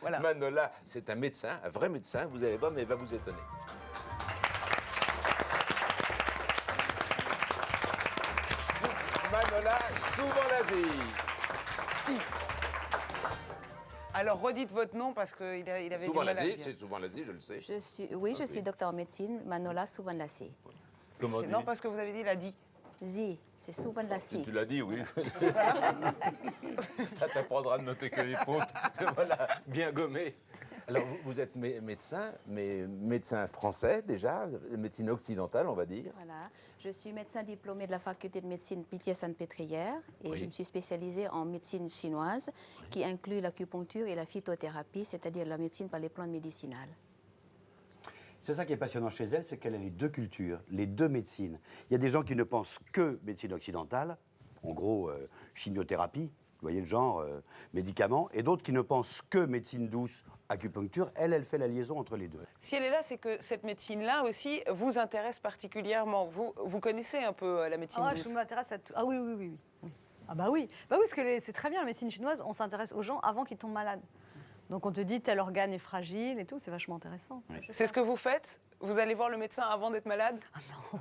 Voilà. Manola, c'est un médecin, un vrai médecin, vous allez voir, mais il va vous étonner. Manola Souvanlazi. Si. Alors, redites votre nom parce qu'il avait du mal à Souvanlazi, le dire. c'est Souvanlazi, je le sais. Je suis docteur en médecine, Manola Souvanlazi. Comment Non, parce que vous avez dit, il a dit. Zi, c'est Souvanlazi. Tu l'as dit, oui. Ça t'apprendra de noter que les fautes. Voilà, bien gommé. Alors, vous êtes médecin, mais médecin français déjà, médecine occidentale, on va dire. Voilà. Je suis médecin diplômé de la faculté de médecine Pitié-Salpêtrière et je me suis spécialisée en médecine chinoise qui inclut l'acupuncture et la phytothérapie, c'est-à-dire la médecine par les plantes médicinales. C'est ça qui est passionnant chez elle, c'est qu'elle a les deux cultures, les deux médecines. Il y a des gens qui ne pensent que médecine occidentale, en gros chimiothérapie, vous voyez le genre, médicaments, et d'autres qui ne pensent que médecine douce, acupuncture. Elle fait la liaison entre les deux. Si elle est là, c'est que cette médecine-là aussi vous intéresse particulièrement. Vous connaissez un peu la médecine douce. Je m'intéresse à tout. Ah oui, oui, oui, oui. Ah bah oui, parce que c'est très bien la médecine chinoise, on s'intéresse aux gens avant qu'ils tombent malades. Donc on te dit tel organe est fragile et tout, c'est vachement intéressant. Oui. C'est ce que vous faites? Vous allez voir le médecin avant d'être malade? Ah non.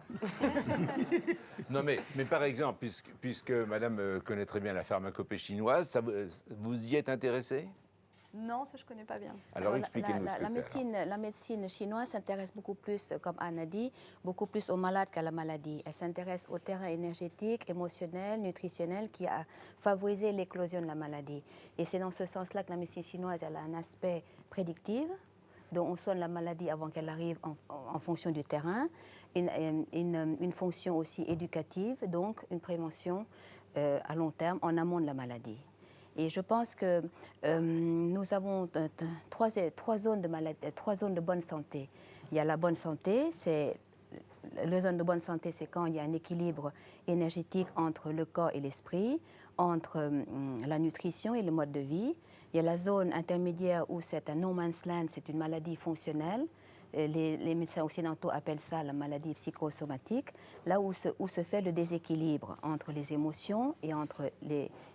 Non, mais par exemple, puisque madame connaît très bien la pharmacopée chinoise, vous y êtes intéressé? Non, ça je connais pas bien. Alors expliquez-nous ce que c'est. La médecine chinoise s'intéresse beaucoup plus, comme Anne a dit, beaucoup plus aux malades qu'à la maladie. Elle s'intéresse au terrain énergétique, émotionnel, nutritionnel qui a favorisé l'éclosion de la maladie. Et c'est dans ce sens-là que la médecine chinoise elle a un aspect prédictif, dont on soigne la maladie avant qu'elle arrive en fonction du terrain, une fonction aussi éducative, donc une prévention à long terme en amont de la maladie. Et je pense que nous avons trois zones de bonne santé. Il y a la bonne santé, la zone de bonne santé, c'est quand il y a un équilibre énergétique entre le corps et l'esprit, entre la nutrition et le mode de vie. Il y a la zone intermédiaire où c'est un no man's land, c'est une maladie fonctionnelle. Les médecins occidentaux appellent ça la maladie psychosomatique, là où se fait le déséquilibre entre les émotions et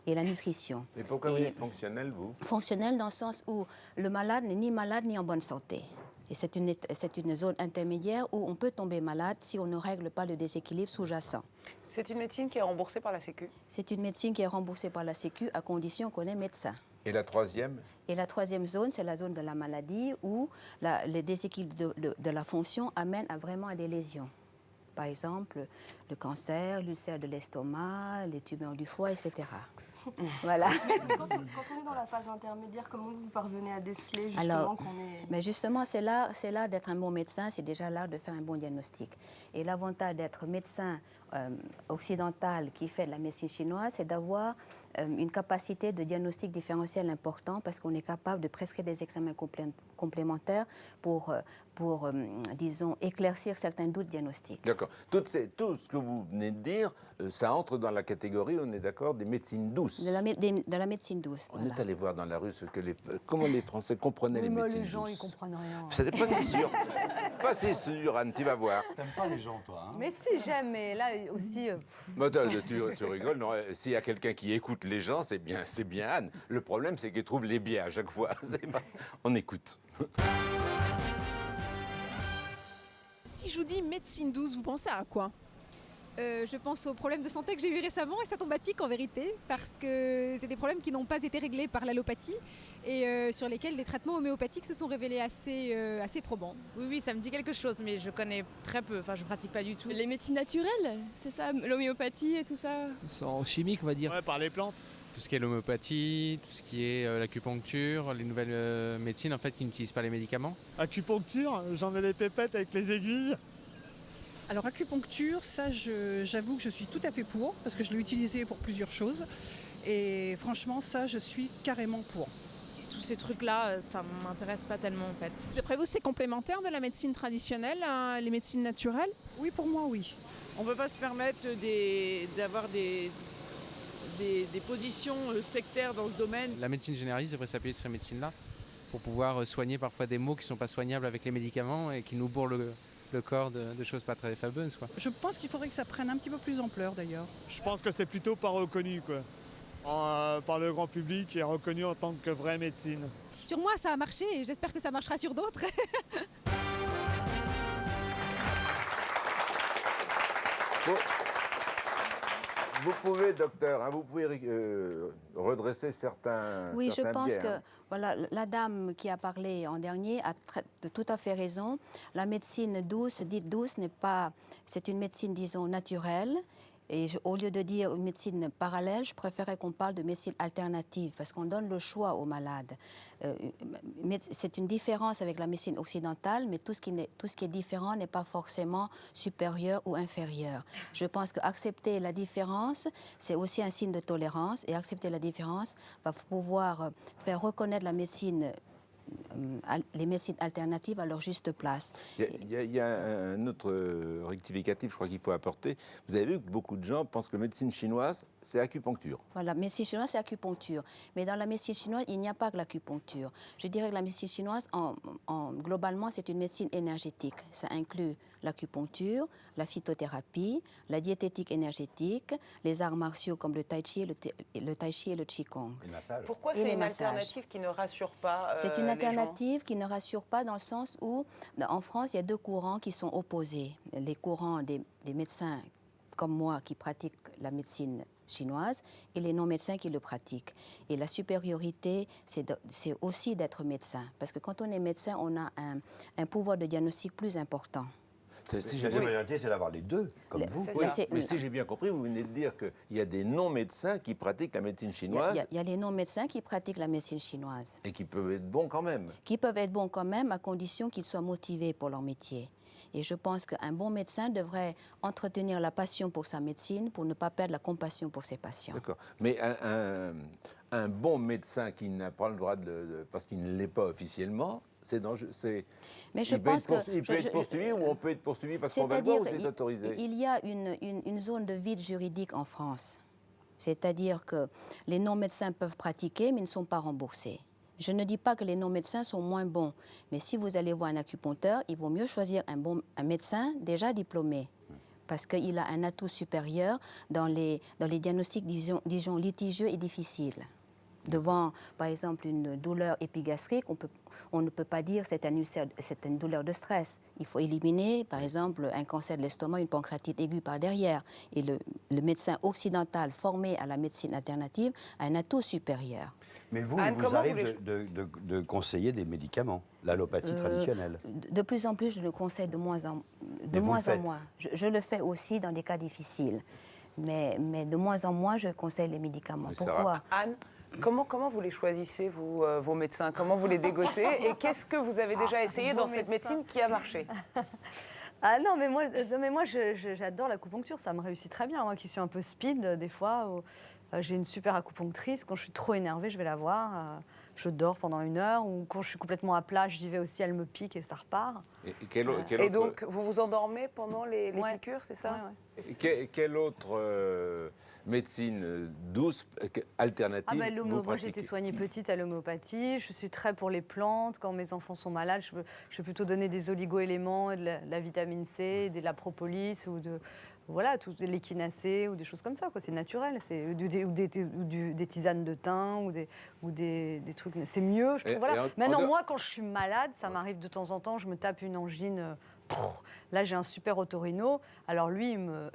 la nutrition. Mais pourquoi vous dites fonctionnel, vous? Fonctionnel dans le sens où le malade n'est ni malade ni en bonne santé. Et c'est une zone intermédiaire où on peut tomber malade si on ne règle pas le déséquilibre sous-jacent. C'est une médecine qui est remboursée par la Sécu? C'est une médecine qui est remboursée par la Sécu à condition qu'on est médecin. Et la troisième? Et la troisième zone, c'est la zone de la maladie où les déséquilibres de la fonction amènent vraiment à des lésions. Par exemple, le cancer, l'ulcère de l'estomac, les tumeurs du foie, etc. Voilà. Quand on est dans la phase intermédiaire, comment vous parvenez à déceler justement qu'on est... Mais justement, c'est là d'être un bon médecin, c'est déjà là de faire un bon diagnostic. Et l'avantage d'être médecin occidental qui fait de la médecine chinoise, c'est d'avoir une capacité de diagnostic différentiel important parce qu'on est capable de prescrire des examens complémentaires pour disons, éclaircir certains doutes diagnostiques. D'accord. Tout ce que vous venez de dire, ça entre dans la catégorie, on est d'accord, des médecines douces. De la médecine douce. On est allé voir dans la rue comment les Français comprenaient les médecines douces. Les gens, ils comprennent rien. C'était pas si sûr. Pas si sûr, Anne, tu vas voir. T'aimes pas les gens, toi, hein? Mais si jamais, là aussi... Bah, tu rigoles, non, s'il y a quelqu'un qui écoute les gens, c'est bien Anne. Le problème, c'est qu'il trouve les biais à chaque fois. On écoute. Si je vous dis médecine douce, vous pensez à quoi? Je pense aux problèmes de santé que j'ai eu récemment et ça tombe à pic en vérité parce que c'est des problèmes qui n'ont pas été réglés par l'allopathie et sur lesquels les traitements homéopathiques se sont révélés assez probants. Oui, ça me dit quelque chose mais je connais très peu, enfin je pratique pas du tout. Les médecines naturelles, c'est ça, l'homéopathie et tout ça? C'est en chimique, on va dire. Ouais, par les plantes. Tout ce qui est l'homéopathie, tout ce qui est l'acupuncture, les nouvelles médecines en fait qui n'utilisent pas les médicaments. Acupuncture, j'en ai les pépettes avec les aiguilles. Alors acupuncture, ça j'avoue que je suis tout à fait pour, parce que je l'ai utilisé pour plusieurs choses. Et franchement, ça je suis carrément pour. Tous ces trucs-là, ça m'intéresse pas tellement en fait. D'après vous, c'est complémentaire de la médecine traditionnelle, hein, les médecines naturelles? Oui, pour moi, oui. On ne peut pas se permettre d'avoir des positions sectaires dans ce domaine. La médecine généraliste devrait s'appuyer sur ces médecines-là pour pouvoir soigner parfois des maux qui ne sont pas soignables avec les médicaments et qui nous bourrent le corps de choses pas très fameuses, quoi. Je pense qu'il faudrait que ça prenne un petit peu plus d'ampleur d'ailleurs. Je pense que c'est plutôt pas reconnu, quoi. Par le grand public et reconnu en tant que vraie médecine. Sur moi, ça a marché et j'espère que ça marchera sur d'autres. Vous pouvez, docteur, hein, vous pouvez redresser certains Oui, je certains pense biais, que hein. voilà, la dame qui a parlé en dernier a tout à fait raison. La médecine douce, dite douce, n'est pas, c'est une médecine, disons, naturelle. Et au lieu de dire une médecine parallèle, je préférais qu'on parle de médecine alternative parce qu'on donne le choix aux malades. C'est une différence avec la médecine occidentale, mais tout ce qui est différent n'est pas forcément supérieur ou inférieur. Je pense qu'accepter la différence, c'est aussi un signe de tolérance, et accepter la différence va pouvoir faire reconnaître la médecine, les médecines alternatives à leur juste place. Il y a un autre rectificatif, je crois qu'il faut apporter. Vous avez vu que beaucoup de gens pensent que médecine chinoise, c'est acupuncture. Voilà, médecine chinoise, c'est acupuncture. Mais dans la médecine chinoise, il n'y a pas que l'acupuncture. Je dirais que la médecine chinoise, globalement, c'est une médecine énergétique. Ça inclut l'acupuncture, la phytothérapie, la diététique énergétique, les arts martiaux comme le tai chi et le qigong. Et le massage. Pourquoi c'est une alternative qui ne rassure pas C'est une les alternative qui ne rassure pas dans le sens où, en France, il y a deux courants qui sont opposés. Les courants des médecins comme moi qui pratiquent la médecine chinoise et les non-médecins qui le pratiquent. Et la supériorité, c'est aussi d'être médecin. Parce que quand on est médecin, on a un pouvoir de diagnostic plus important. Si La supériorité, c'est d'avoir les deux, comme vous. Oui, mais si j'ai bien compris, vous venez de dire qu'il y a des non-médecins qui pratiquent la médecine chinoise. Il y a les non-médecins qui pratiquent la médecine chinoise. Et qui peuvent être bons quand même. Qui peuvent être bons quand même, à condition qu'ils soient motivés pour leur métier. Et je pense qu'un bon médecin devrait entretenir la passion pour sa médecine pour ne pas perdre la compassion pour ses patients. D'accord. Mais un bon médecin qui n'a pas le droit parce qu'il ne l'est pas officiellement, c'est dangereux. Mais je il pense peut être poursuivi ou on peut être poursuivi parce qu'on va le voir ou c'est autorisé? Il y a une zone de vide juridique en France. C'est-à-dire que les non-médecins peuvent pratiquer mais ne sont pas remboursés. Je ne dis pas que les non-médecins sont moins bons, mais si vous allez voir un acupuncteur, il vaut mieux choisir un médecin déjà diplômé, parce qu'il a un atout supérieur dans les diagnostics, disons, litigieux et difficiles. Devant, par exemple, une douleur épigastrique, on ne peut pas dire que c'est une douleur de stress. Il faut éliminer, par exemple, un cancer de l'estomac, une pancréatite aiguë par derrière. Et le médecin occidental formé à la médecine alternative a un atout supérieur. Mais vous, il vous arrive de conseiller des médicaments, l'allopathie traditionnelle? De plus en plus, je le conseille de moins en moins. Je le fais aussi dans des cas difficiles. Mais de moins en moins, je conseille les médicaments. Pourquoi? Anne, comment vous les choisissez, vous, vos médecins? Comment vous les dégotez? Et qu'est-ce que vous avez déjà essayé dans cette médecine qui a marché? Ah non, mais moi j'adore l'acupuncture, ça me réussit très bien. Moi qui suis un peu speed, des fois, j'ai une super acupunctrice. Quand je suis trop énervée, je vais la voir. Je dors pendant 1 heure. Ou quand je suis complètement à plat, j'y vais aussi, elle me pique et ça repart. Et donc, vous vous endormez pendant les piqûres, c'est ça? Quelle autre médecine douce, alternative Moi, j'ai été soignée petite à l'homéopathie. Je suis très pour les plantes. Quand mes enfants sont malades, je vais plutôt donner des oligo-éléments, de la vitamine C, de la propolis ou de... Voilà, tout l'échinacée ou des choses comme ça, quoi. C'est naturel, c'est des tisanes de thym ou des trucs. C'est mieux, je trouve. Voilà. Maintenant, moi, quand je suis malade, ça m'arrive de temps en temps, je me tape une angine. Là, j'ai un super otorino. Alors lui, il me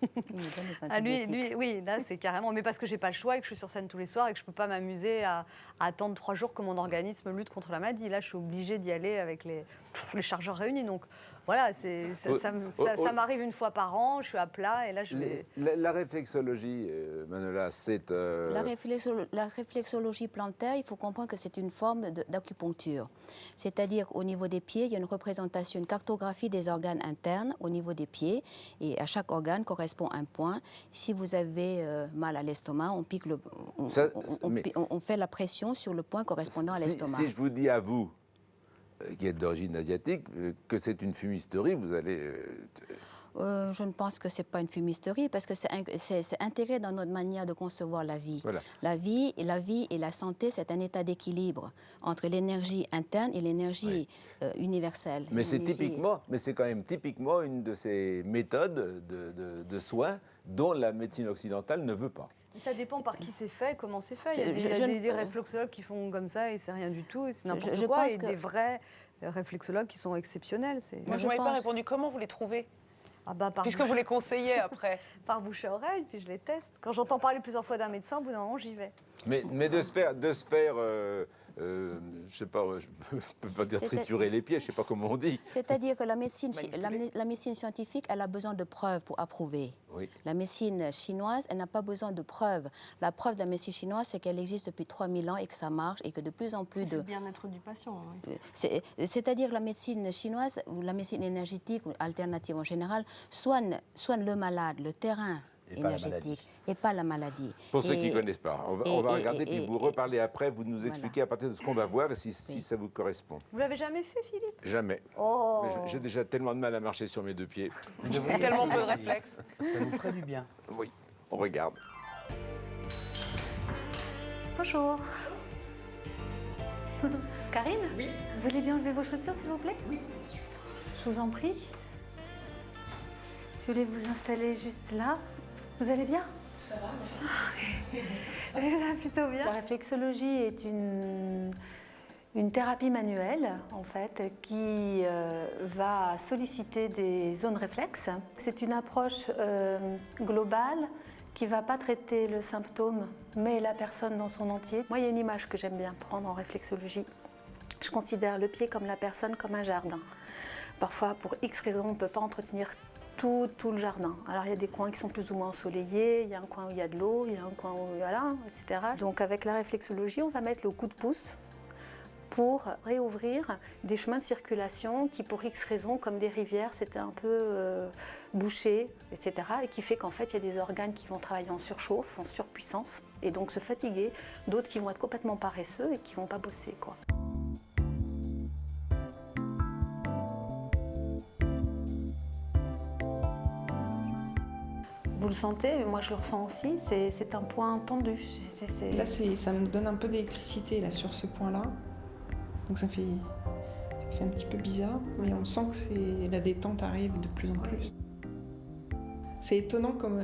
donne des antibiotiques. Oui, là, c'est carrément. Mais parce que j'ai pas le choix et que je suis sur scène tous les soirs et que je peux pas m'amuser à attendre 3 jours que mon organisme lutte contre la maladie. Là, je suis obligée d'y aller avec les chargeurs réunis. Donc. Voilà, ça m'arrive 1 fois par an, je suis à plat et là je vais... La réflexologie, Manuela, c'est... La réflexologie plantaire, il faut comprendre que c'est une forme d'acupuncture. C'est-à-dire qu'au niveau des pieds, il y a une représentation, une cartographie des organes internes au niveau des pieds et à chaque organe correspond un point. Si vous avez mal à l'estomac, on fait la pression sur le point correspondant à l'estomac. Si je vous dis à vous, qui êtes d'origine asiatique, que c'est une fumisterie, vous allez... Je ne pense que ce n'est pas une fumisterie, parce que c'est intégré dans notre manière de concevoir la vie. Voilà. La vie et la santé, c'est un état d'équilibre entre l'énergie interne et l'énergie universelle. Mais c'est quand même typiquement une de ces méthodes de soins dont la médecine occidentale ne veut pas. Ça dépend par qui c'est fait, comment c'est fait. Il y a des réflexologues qui font comme ça et c'est rien du tout, et c'est n'importe quoi, et des vrais réflexologues qui sont exceptionnels. Moi, je ne m'avais pas répondu. Comment vous les trouvez? Puisque vous les conseillez après. Par bouche à oreille, puis je les teste. Quand j'entends parler plusieurs fois d'un médecin, au bout d'un moment, j'y vais. Mais de se faire je sais pas, je peux pas dire triturer les pieds, je sais pas comment on dit. C'est-à-dire que la médecine scientifique, elle a besoin de preuves pour approuver. Oui. La médecine chinoise, elle n'a pas besoin de preuves. La preuve de la médecine chinoise, c'est qu'elle existe depuis 3000 ans et que ça marche et que de plus en plus C'est le bien-être du patient. Oui. C'est-à-dire que la médecine chinoise, ou la médecine énergétique, ou alternative en général, soigne le malade, le terrain énergétique, et pas la maladie. Pour ceux qui ne connaissent pas, on va regarder, puis vous reparlez après, vous nous expliquez à partir de ce qu'on va voir et si ça vous correspond. Vous l'avez jamais fait, Philippe? Jamais. Oh. J'ai déjà tellement de mal à marcher sur mes deux pieds. Tellement peu de réflexes. Ça vous ferait du bien. Oui, on regarde. Bonjour. Karine? Oui. Vous voulez bien enlever vos chaussures, s'il vous plaît? Oui, bien sûr. Je vous en prie. Je voulais vous installer juste là. Vous allez bien? Ça va, merci. Ça va plutôt bien. La réflexologie est une thérapie manuelle, en fait, qui va solliciter des zones réflexes. C'est une approche globale qui ne va pas traiter le symptôme, mais la personne dans son entier. Moi, il y a une image que j'aime bien prendre en réflexologie. Je considère le pied comme la personne comme un jardin. Parfois, pour X raisons, on ne peut pas entretenir tout le jardin. Alors il y a des coins qui sont plus ou moins ensoleillés, il y a un coin où il y a de l'eau, il y a un coin où voilà, etc. Donc avec la réflexologie, on va mettre le coup de pouce pour réouvrir des chemins de circulation qui, pour X raisons, comme des rivières, c'était un peu bouché, etc. Et qui fait qu'en fait, il y a des organes qui vont travailler en surchauffe, en surpuissance, et donc se fatiguer, d'autres qui vont être complètement paresseux et qui ne vont pas bosser, quoi. Vous le sentez, moi je le ressens aussi, c'est un point tendu. Là, ça me donne un peu d'électricité là, sur ce point-là. Donc ça fait un petit peu bizarre, mais on sent que la détente arrive de plus en plus. C'est étonnant comme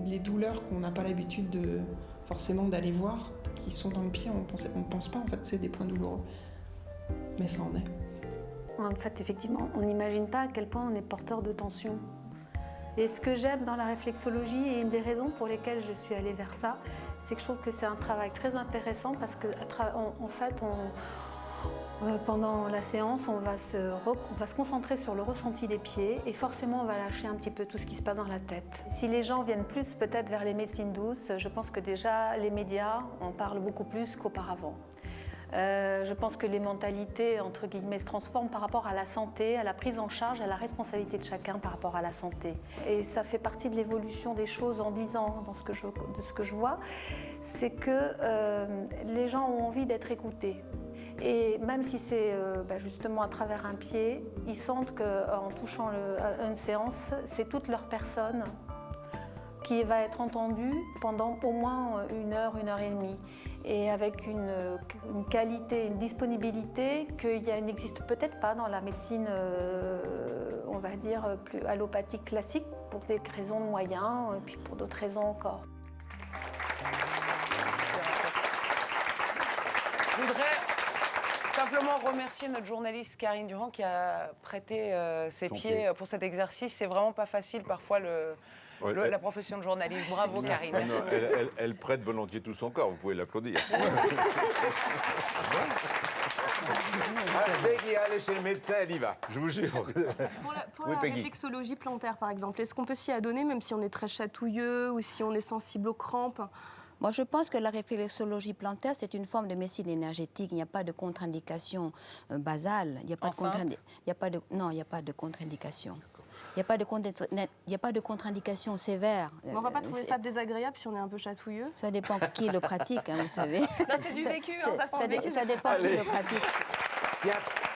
les douleurs qu'on n'a pas l'habitude forcément d'aller voir, qui sont dans le pied, on pense pas en fait que c'est des points douloureux. Mais ça en est. En fait, effectivement, on n'imagine pas à quel point on est porteur de tension. Et ce que j'aime dans la réflexologie, et une des raisons pour lesquelles je suis allée vers ça, c'est que je trouve que c'est un travail très intéressant parce que, en fait, pendant la séance, on va se concentrer sur le ressenti des pieds et forcément, on va lâcher un petit peu tout ce qui se passe dans la tête. Si les gens viennent plus peut-être vers les médecines douces, je pense que déjà, les médias en parlent beaucoup plus qu'auparavant. Je pense que les mentalités, entre guillemets, se transforment par rapport à la santé, à la prise en charge, à la responsabilité de chacun par rapport à la santé. Et ça fait partie de l'évolution des choses en 10 ans, de ce que je vois, c'est que les gens ont envie d'être écoutés. Et même si c'est justement à travers un pied, ils sentent qu'en touchant une séance, c'est toute leur personne qui va être entendue pendant au moins 1 heure, 1 heure et demie. Et avec une qualité, une disponibilité qu'il n'existe peut-être pas dans la médecine, on va dire, plus allopathique classique, pour des raisons de moyens, et puis pour d'autres raisons encore. Je voudrais simplement remercier notre journaliste Karine Durand qui a prêté ses pieds pour cet exercice. C'est vraiment pas facile parfois la profession de journaliste. Bravo Karine. Non, elle prête volontiers tout son corps, vous pouvez l'applaudir. Dès qu'il y a aller chez le médecin, elle y va, je vous jure. Pour la réflexologie plantaire, par exemple, est-ce qu'on peut s'y adonner même si on est très chatouilleux ou si on est sensible aux crampes? Moi, je pense que la réflexologie plantaire, c'est une forme de médecine énergétique. Il n'y a pas de contre-indication basale. Il n'y a pas non, il n'y a pas de contre-indication. Il n'y a pas de contre-indication sévère. Mais on ne va pas trouver ça désagréable si on est un peu chatouilleux? Ça dépend qui le pratique, hein, vous savez. Là, c'est du vécu, ça sent le vécu. Ça dépend qui le pratique. Tiens,